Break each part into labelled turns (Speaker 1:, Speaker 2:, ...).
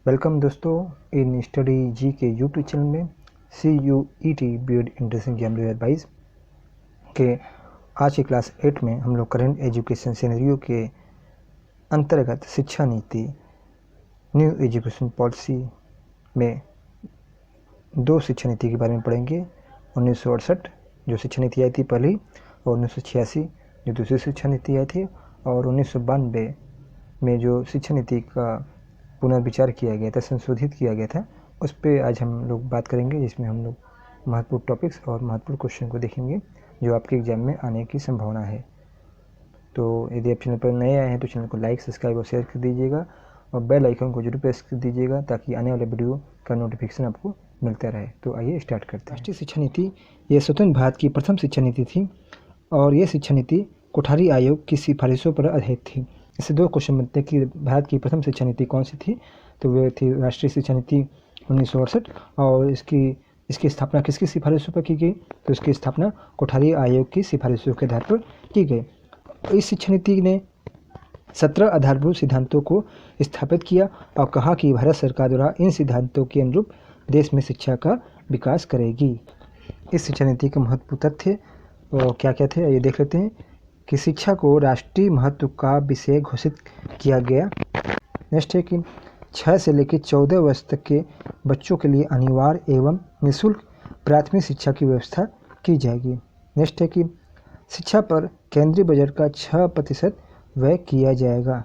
Speaker 1: Welcome दोस्तों in study जी के YouTube channel में CUET BEd इंट्रेंस एग्जाम 2022 के आज की क्लास 8 में हम लोग करंट एजुकेशन सिनेरियो के अंतर्गत शिक्षा नीति न्यू एजुकेशन पॉलिसी में दो शिक्षा नीति के बारे में पढ़ेंगे। 1968 जो शिक्षा नीति आई थी पहली, और 1986 जो दूसरी शिक्षा नीति आई थी, और 1992 में जो शिक्षा नीति का पुनर्विचार किया गया था, संशोधित किया गया था, उस पर आज हम लोग बात करेंगे, जिसमें हम लोग महत्वपूर्ण टॉपिक्स और महत्वपूर्ण क्वेश्चन को देखेंगे जो आपके एग्जाम में आने की संभावना है। तो यदि आप चैनल पर नए आए हैं तो चैनल को लाइक, सब्सक्राइब और शेयर कर दीजिएगा, और बेल आइकन को जरूर प्रेस कर दीजिएगा ताकि आने वाले वीडियो का नोटिफिकेशन आपको मिलता रहे। तो आइए स्टार्ट करते हैं। राष्ट्रीय शिक्षा नीति ये स्वतंत्र भारत की प्रथम शिक्षा नीति थी, और ये शिक्षा नीति कोठारी आयोग की सिफारिशों पर आधारित थी। इससे दो क्वेश्चन बनते हैं कि भारत की प्रथम शिक्षा नीति कौन सी थी। तो वह थी राष्ट्रीय शिक्षा नीति 1968, और इसकी स्थापना किसकी सिफारिशों पर की गई, तो इसकी स्थापना कोठारी आयोग की सिफारिशों के आधार पर की गई। इस शिक्षा नीति ने 17 आधारभूत सिद्धांतों को स्थापित किया और कहा कि भारत सरकार द्वारा इन सिद्धांतों के अनुरूप देश में शिक्षा का विकास करेगी। इस शिक्षा नीति के महत्वपूर्ण तथ्य और क्या क्या थे ये देख लेते हैं। कि शिक्षा को राष्ट्रीय महत्व का विषय घोषित किया गया। नेक्स्ट है कि 6 से लेकर 14 वर्ष तक के बच्चों के लिए अनिवार्य एवं निःशुल्क प्राथमिक शिक्षा की व्यवस्था की जाएगी। नेक्स्ट है कि शिक्षा पर केंद्रीय बजट का 6% व्यय किया जाएगा।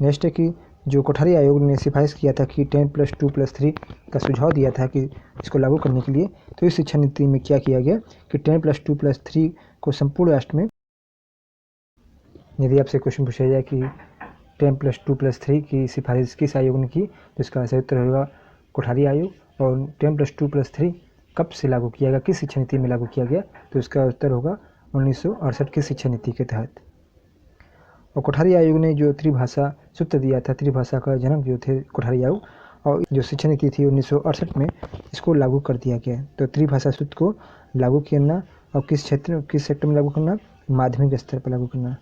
Speaker 1: नेक्स्ट है कि जो कोठारी आयोग ने सिफारिश किया था कि 10+2+3 का सुझाव दिया था कि इसको लागू करने के लिए, तो इस शिक्षा नीति में क्या किया गया कि 10+2+3 को संपूर्ण राष्ट्र में, यदि आपसे क्वेश्चन पूछा जाए कि 10+2+3 की सिफारिश किस आयोग ने की, तो इसका सही उत्तर होगा कोठारी आयोग। और 10+2+3 कब से लागू किया गया, किस शिक्षा नीति में लागू किया गया, तो इसका उत्तर होगा 1968 की शिक्षा नीति के तहत। और कोठारी आयोग ने जो त्रिभाषा सूत्र दिया था, त्रिभाषा का जनक जो थे कोठारी आयोग, और जो शिक्षा नीति थी 1968 में इसको लागू कर दिया गया। तो त्रिभाषा सूत्र को लागू करना और किस सेक्टर में लागू करना, माध्यमिक स्तर पर लागू करना।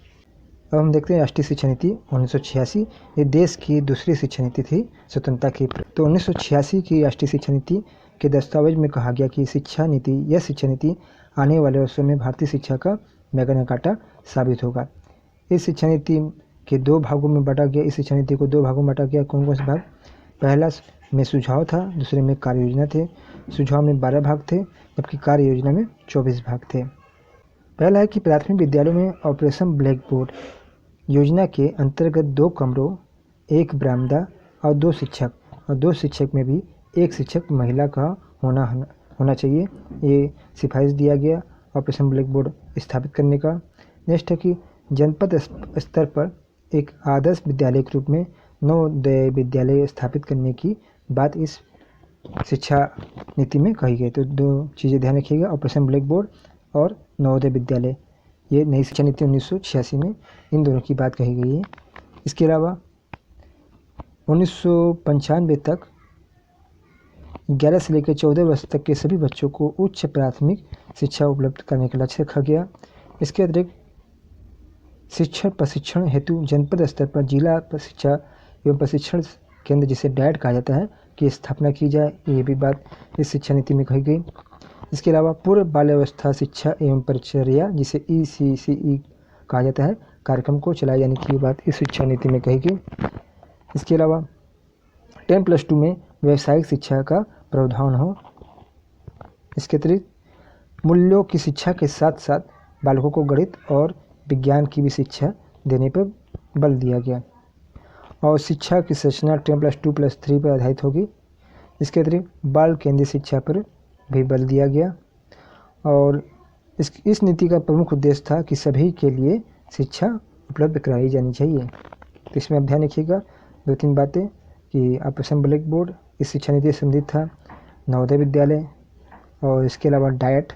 Speaker 1: अब हम देखते हैं राष्ट्रीय शिक्षा नीति 1986। ये देश की दूसरी शिक्षा नीति थी स्वतंत्रता की। तो 1986 की राष्ट्रीय शिक्षा नीति के दस्तावेज में कहा गया कि यह शिक्षा नीति आने वाले वर्षों में भारतीय शिक्षा का मैगना कार्टा साबित होगा। इस शिक्षा नीति के दो भागों में बांटा गया। इस शिक्षा नीति को दो भागों में बांटा गया। कौन कौन से भाग? पहला में सुझाव था, दूसरे में कार्य योजना थे। सुझाव में 12 भाग थे, जबकि कार्य योजना में 24 भाग थे। पहला है कि प्राथमिक विद्यालयों में ऑपरेशन ब्लैक बोर्ड योजना के अंतर्गत 2 कमरों, 1 बरामदा और 2 शिक्षक, और 2 शिक्षक में भी 1 शिक्षक महिला का होना चाहिए। ये सिफारिश दिया गया ऑपरेशन ब्लैक बोर्ड स्थापित करने का। नेक्स्ट है कि जनपद स्तर पर एक आदर्श विद्यालय के रूप में नवोदय विद्यालय स्थापित करने की बात इस शिक्षा नीति में कही गई। तो 2 चीज़ें ध्यान रखिएगा, ऑपरेशन ब्लैक बोर्ड और नवोदय विद्यालय। ये नई शिक्षा नीति 1986 में इन दोनों की बात कही गई है। इसके अलावा 1995 तक 11 से लेकर 14 वर्ष तक के सभी बच्चों को उच्च प्राथमिक शिक्षा उपलब्ध करने का लक्ष्य रखा गया। इसके अतिरिक्त शिक्षक प्रशिक्षण हेतु जनपद स्तर पर जिला शिक्षा एवं प्रशिक्षण केंद्र, जिसे डैट कहा जाता है, की स्थापना की जाए। ये भी बात इस शिक्षा नीति में कही गई। इसके अलावा पूर्व बाल्यावस्था शिक्षा एवं परिचर्या, जिसे ECCE कहा जाता है, कार्यक्रम को चलाए जाने की बात इस शिक्षा नीति में कही गई। इसके अलावा 10+2 में व्यावसायिक शिक्षा का प्रावधान हो। इसके अतिरिक्त मूल्यों की शिक्षा के साथ साथ बालकों को गणित और विज्ञान की भी शिक्षा देने पर बल दिया गया। और शिक्षा की संरचना 10+2+3 पर आधारित होगी। इसके अतिरिक्त बाल केंद्रीय शिक्षा पर भी बल दिया गया। और इस नीति का प्रमुख उद्देश्य था कि सभी के लिए शिक्षा उपलब्ध कराई जानी चाहिए। तो इसमें आप ध्यान रखिएगा 2-3 बातें कि ऑपरेशन ब्लैक बोर्ड इस शिक्षा नीति से संबंधित था, नवोदय विद्यालय, और इसके अलावा डाइट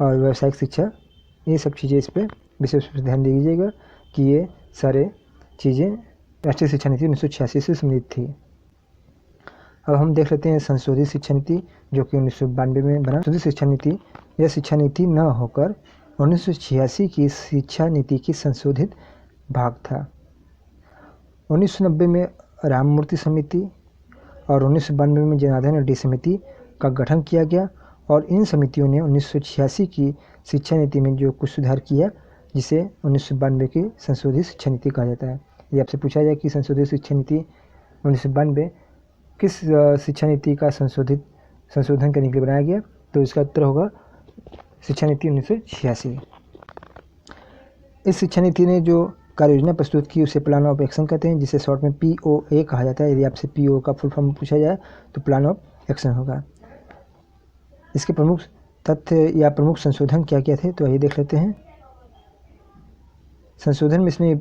Speaker 1: और व्यावसायिक शिक्षा, ये सब चीज़ें इस पर विशेष रूप से ध्यान दीजिएगा कि ये सारे चीज़ें राष्ट्रीय शिक्षा नीति 1986 से संबंधित थी। अब हम देख लेते हैं संशोधित शिक्षा नीति जो कि 1992 में बना। संशोधित शिक्षा नीति यह शिक्षा नीति न होकर 1986 की शिक्षा नीति की संशोधित भाग था। 1990 में राममूर्ति समिति और 1992 में जनार्दन रेड्डी समिति का गठन किया गया और इन समितियों ने 1986 की शिक्षा नीति में जो कुछ सुधार किया जिसे 1992 की संशोधित शिक्षा नीति कहा जाता है। यदि आपसे पूछा जाए कि संशोधित शिक्षा नीति 1992 किस शिक्षा नीति का संशोधन करने के लिए बनाया गया, तो इसका उत्तर होगा शिक्षा नीति 1986। इस शिक्षा नीति ने जो कार्य योजना प्रस्तुत की उसे प्लान ऑफ एक्शन कहते हैं, जिसे शॉर्ट में POA कहा जाता है। यदि आपसे PO का फुल फॉर्म पूछा जाए तो प्लान ऑफ एक्शन होगा। इसके प्रमुख तथ्य या प्रमुख संशोधन क्या क्या थे, तो आइए देख लेते हैं। संशोधन में इसने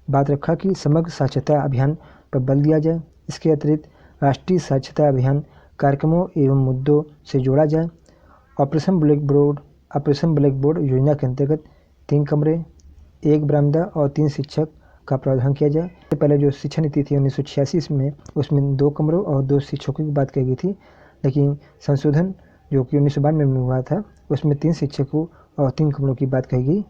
Speaker 1: बात रखा कि समग्र साक्षरता अभियान पर बल दिया जाए। इसके अतिरिक्त राष्ट्रीय साक्षरता अभियान कार्यक्रमों एवं मुद्दों से जोड़ा जाए। ऑपरेशन ब्लैक बोर्ड योजना के अंतर्गत 3 कमरे, 1 बरामदा और 3 शिक्षक का प्रावधान किया जाए। इससे पहले जो शिक्षा नीति थी 1986 में, उसमें 2 कमरों और 2 शिक्षकों की बात कही गई थी, लेकिन संशोधन जो कि 1992 में हुआ था उसमें 3 शिक्षकों और 3 कमरों की बात कही गई।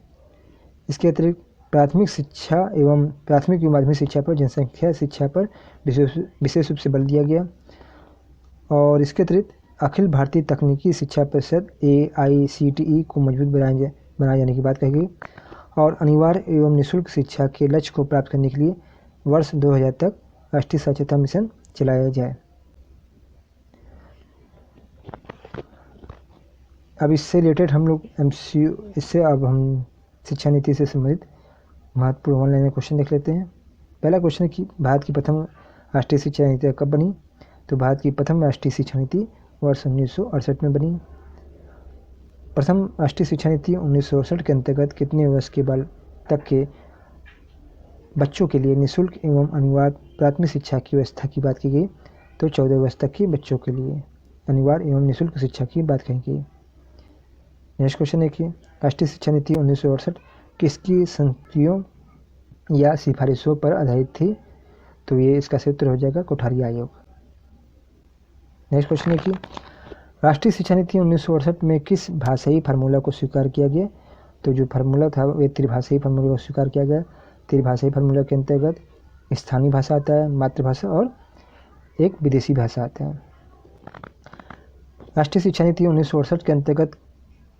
Speaker 1: इसके अतिरिक्त प्राथमिक माध्यमिक शिक्षा पर जनसंख्या शिक्षा पर विशेष रूप से बल दिया गया और इसके अतिरिक्त अखिल भारतीय तकनीकी शिक्षा परिषद AICTE को मजबूत बनाए जाने की बात कही गई और अनिवार्य एवं निःशुल्क शिक्षा के लक्ष्य को प्राप्त करने के लिए वर्ष 2000 तक राष्ट्रीय साक्षरता मिशन चलाया जाए। अब इससे रिलेटेड हम लोग अब हम शिक्षा नीति से संबंधित महत्वपूर्ण ऑनलाइन क्वेश्चन देख लेते हैं। पहला क्वेश्चन है कि भारत की प्रथम राष्ट्रीय शिक्षा नीति कब बनी, तो भारत की प्रथम राष्ट्रीय शिक्षा नीति वर्ष 1968 में बनी। प्रथम राष्ट्रीय शिक्षा नीति 1968 के अंतर्गत कितने वर्ष के बाल तक के बच्चों के लिए निःशुल्क एवं अनिवार्य प्राथमिक शिक्षा की व्यवस्था की बात की गई, तो 14 वर्ष तक के बच्चों के लिए अनिवार्य एवं निःशुल्क शिक्षा की बात कही गई। नेक्स्ट क्वेश्चन है कि राष्ट्रीय शिक्षा नीति 1968 किसकी संस्तुतियों या सिफारिशों पर आधारित थी, तो ये इसका सही उत्तर हो जाएगा कोठारी आयोग। नेक्स्ट क्वेश्चन है कि राष्ट्रीय शिक्षा नीति 1968 में किस भाषाई फार्मूला को स्वीकार किया गया, तो जो फार्मूला था वे त्रिभाषाई फार्मूला को स्वीकार किया गया। त्रिभाषाई फार्मूला के अंतर्गत स्थानीय भाषा आता है, मातृभाषा और एक विदेशी भाषा आता है। राष्ट्रीय शिक्षा नीति 1968 के अंतर्गत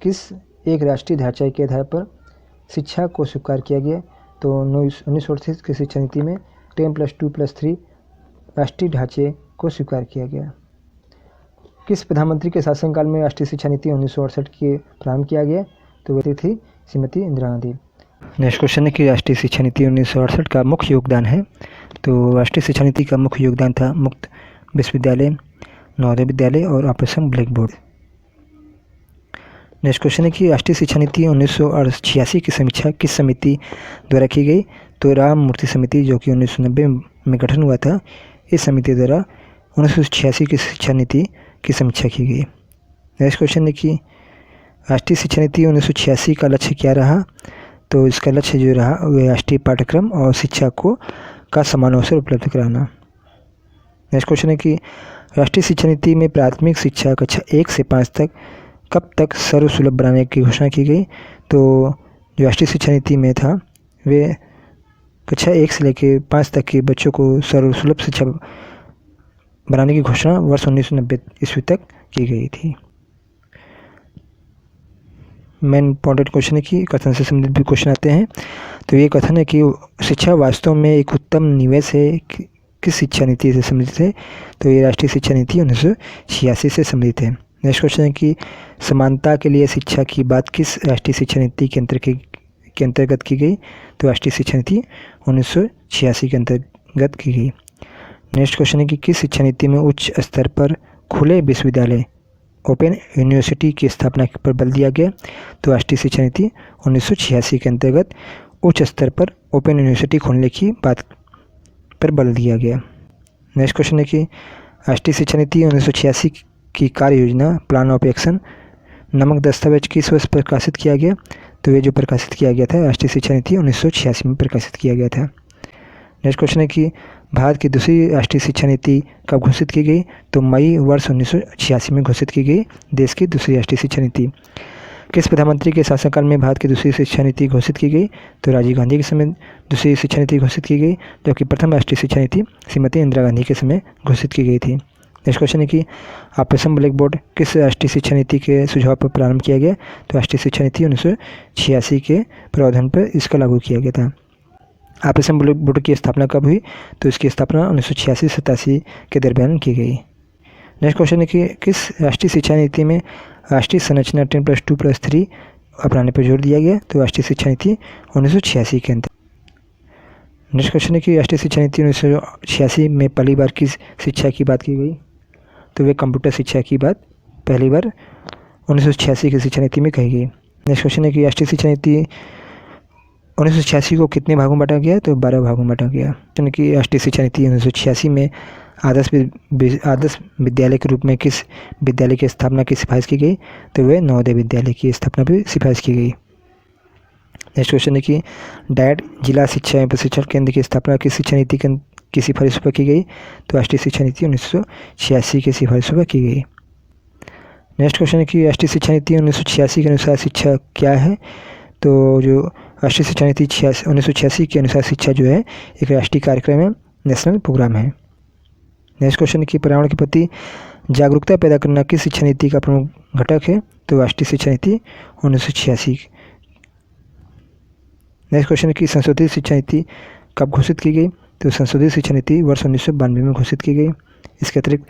Speaker 1: किस एक राष्ट्रीय ढांचे के आधार पर शिक्षा को स्वीकार किया गया, तो 1968 की शिक्षा नीति में 10+2+3 राष्ट्रीय ढांचे को स्वीकार किया गया। किस प्रधानमंत्री के शासनकाल में राष्ट्रीय शिक्षा नीति 1968 के प्रारंभ किया गया, तो वह थी श्रीमती इंदिरा गांधी। नेक्स्ट क्वेश्चन है कि राष्ट्रीय शिक्षा नीति 1968 का मुख्य योगदान है, तो राष्ट्रीय शिक्षा नीति का मुख्य योगदान था मुक्त विश्वविद्यालय, नवोदय विद्यालय और operation black board. Next question है कि राष्ट्रीय शिक्षा नीति 1986 की समीक्षा किस समिति द्वारा की गई, तो राममूर्ति समिति जो कि 1990 में गठन हुआ था, इस समिति द्वारा 1986 की शिक्षा नीति की समीक्षा की गई। नेक्स्ट क्वेश्चन है कि राष्ट्रीय शिक्षा नीति 1986 का लक्ष्य क्या रहा, तो इसका लक्ष्य जो रहा वह राष्ट्रीय पाठ्यक्रम और शिक्षा का समान अवसर उपलब्ध कराना। नेक्स्ट क्वेश्चन है कि राष्ट्रीय शिक्षा नीति में प्राथमिक शिक्षा कक्षा 1 से 5 तक कब तक सर्वसुलभ बनाने की घोषणा की गई, तो जो राष्ट्रीय शिक्षा नीति में था वे कक्षा 1 से लेकर 5 तक के बच्चों को सर्वसुलभ शिक्षा बनाने की घोषणा वर्ष 1990 ईस्वी तक की गई थी। मेन इम्पॉर्टेंट क्वेश्चन है कि कथन से संबंधित भी क्वेश्चन आते हैं, तो ये कथन है कि शिक्षा वास्तव में एक उत्तम निवेश है किस शिक्षा नीति से संबंधित है, तो ये राष्ट्रीय शिक्षा नीति 1986 से संबंधित है। नेक्स्ट क्वेश्चन है कि समानता के लिए शिक्षा की बात किस राष्ट्रीय शिक्षा नीति के अंतर्गत की गई, तो राष्ट्रीय शिक्षा नीति 1986 के अंतर्गत की गई। नेक्स्ट क्वेश्चन है कि किस शिक्षा नीति में उच्च स्तर पर खुले विश्वविद्यालय ओपन यूनिवर्सिटी की स्थापना पर बल दिया गया, तो राष्ट्रीय शिक्षा नीति 1986 के अंतर्गत उच्च स्तर पर ओपन यूनिवर्सिटी खोलने की बात पर बल दिया गया। नेक्स्ट क्वेश्चन है कि राष्ट्रीय शिक्षा नीति 1986 की कार्य योजना प्लान ऑफ एक्शन नामक दस्तावेज किस वर्ष प्रकाशित किया गया, तो ये जो प्रकाशित किया गया था राष्ट्रीय शिक्षा नीति 1986 में प्रकाशित किया गया था। नेक्स्ट क्वेश्चन है कि भारत की दूसरी राष्ट्रीय शिक्षा नीति कब घोषित की गई, तो मई वर्ष 1986 में घोषित की गई देश की दूसरी राष्ट्रीय शिक्षा नीति। किस प्रधानमंत्री के शासनकाल में भारत की दूसरी शिक्षा नीति घोषित की गई? तो राजीव गांधी के समय दूसरी शिक्षा नीति घोषित की गई, जबकि प्रथम राष्ट्रीय शिक्षा नीति श्रीमती इंदिरा गांधी के समय घोषित की गई थी। नेक्स्ट क्वेश्चन है कि ऑपरेशन ब्लैक बोर्ड किस राष्ट्रीय शिक्षा नीति के सुझाव पर प्रारंभ किया गया? तो राष्ट्रीय शिक्षा नीति 1986 के प्रावधान पर इसका लागू किया गया था। ऑपरेशन ब्लैक बोर्ड की स्थापना कब हुई? तो इसकी स्थापना 1986-87 के दरमियान की गई। नेक्स्ट क्वेश्चन है कि किस राष्ट्रीय शिक्षा नीति में राष्ट्रीय संरचना 10+2+3 अपनाने पर जोर दिया गया? तो राष्ट्रीय शिक्षा नीति 1986 के अंतर्गत। नेक्स्ट क्वेश्चन है कि राष्ट्रीय शिक्षा नीति 1986 में पहली बार किस शिक्षा की बात की गई? तो वे कंप्यूटर शिक्षा की बात पहली बार 1986 की शिक्षा नीति में कही गई। नेक्स्ट क्वेश्चन है कि राष्ट्रीय शिक्षा नीति 1986 को कितने भागों में बांटा गया? तो 12 भागों में बांटा गया। क्वेश्चन है कि राष्ट्रीय शिक्षा नीति 1986 में आदर्श विद्यालय के रूप में किस विद्यालय की स्थापना की सिफारिश की गई? तो वह नवोदय विद्यालय की स्थापना भी सिफारिश की गई। नेक्स्ट क्वेश्चन है कि डायट जिला शिक्षा एवं प्रशिक्षण केंद्र की स्थापना किस शिक्षा नीति की सिफारिश पर की गई? तो राष्ट्रीय शिक्षा नीति 1986 की सिफारिश पर की गई। नेक्स्ट क्वेश्चन है कि राष्ट्रीय शिक्षा नीति 1986 के अनुसार शिक्षा क्या है? तो जो राष्ट्रीय शिक्षा नीति 1986 के अनुसार शिक्षा जो है एक राष्ट्रीय कार्यक्रम है, नेशनल प्रोग्राम है। नेक्स्ट क्वेश्चन है कि पर्यावरण के प्रति जागरूकता पैदा करना किस शिक्षा नीति का प्रमुख घटक है? तो राष्ट्रीय शिक्षा नीति 1986। नेक्स्ट क्वेश्चन है कि संशोधित शिक्षा नीति कब घोषित की गई? तो संशोधित शिक्षा नीति वर्ष 1992 में घोषित की गई। इसके अतिरिक्त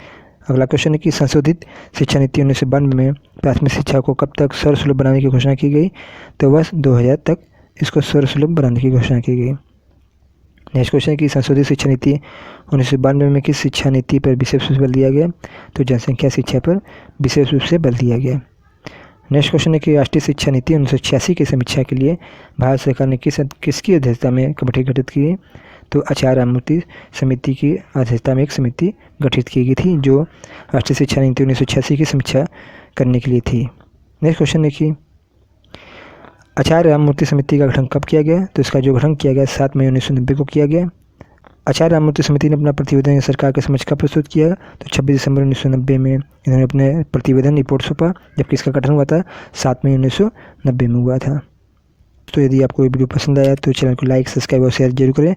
Speaker 1: अगला क्वेश्चन है कि संशोधित शिक्षा नीति 1992 में प्राथमिक शिक्षा को कब तक सर्वसुलभ बनाने की घोषणा की गई? तो वर्ष 2000 तक इसको सर्वसुलभ बनाने की घोषणा की गई। नेक्स्ट क्वेश्चन है कि संशोधित शिक्षा नीति 1992 में किस शिक्षा नीति पर विशेष रूप से बल दिया गया? तो जनसंख्या शिक्षा पर विशेष रूप से बल दिया गया। नेक्स्ट क्वेश्चन है कि राष्ट्रीय शिक्षा नीति 1986 की समीक्षा के लिए भारत सरकार ने किसकी अध्यक्षता में कमेटी गठित की गई? तो आचार्य राममूर्ति समिति की अध्यक्षता में एक समिति गठित की गई थी जो राष्ट्रीय शिक्षा नीति 1986 की समीक्षा करने के लिए थी। नेक्स्ट क्वेश्चन है कि आचार्य राममूर्ति समिति का गठन कब किया गया? तो इसका जो गठन किया गया 7 मई 1990 को किया गया। आचार्य राममूर्ति समिति ने अपना प्रतिवेदन सरकार के समक्ष कब प्रस्तुत किया? तो 26 दिसंबर 1990 में इन्होंने अपने प्रतिवेदन रिपोर्ट सौंपा, जबकि इसका गठन हुआ था 7 मई 1990 में हुआ था। तो यदि आपको ये वीडियो पसंद आया तो चैनल को लाइक, सब्सक्राइब और शेयर जरूर करें।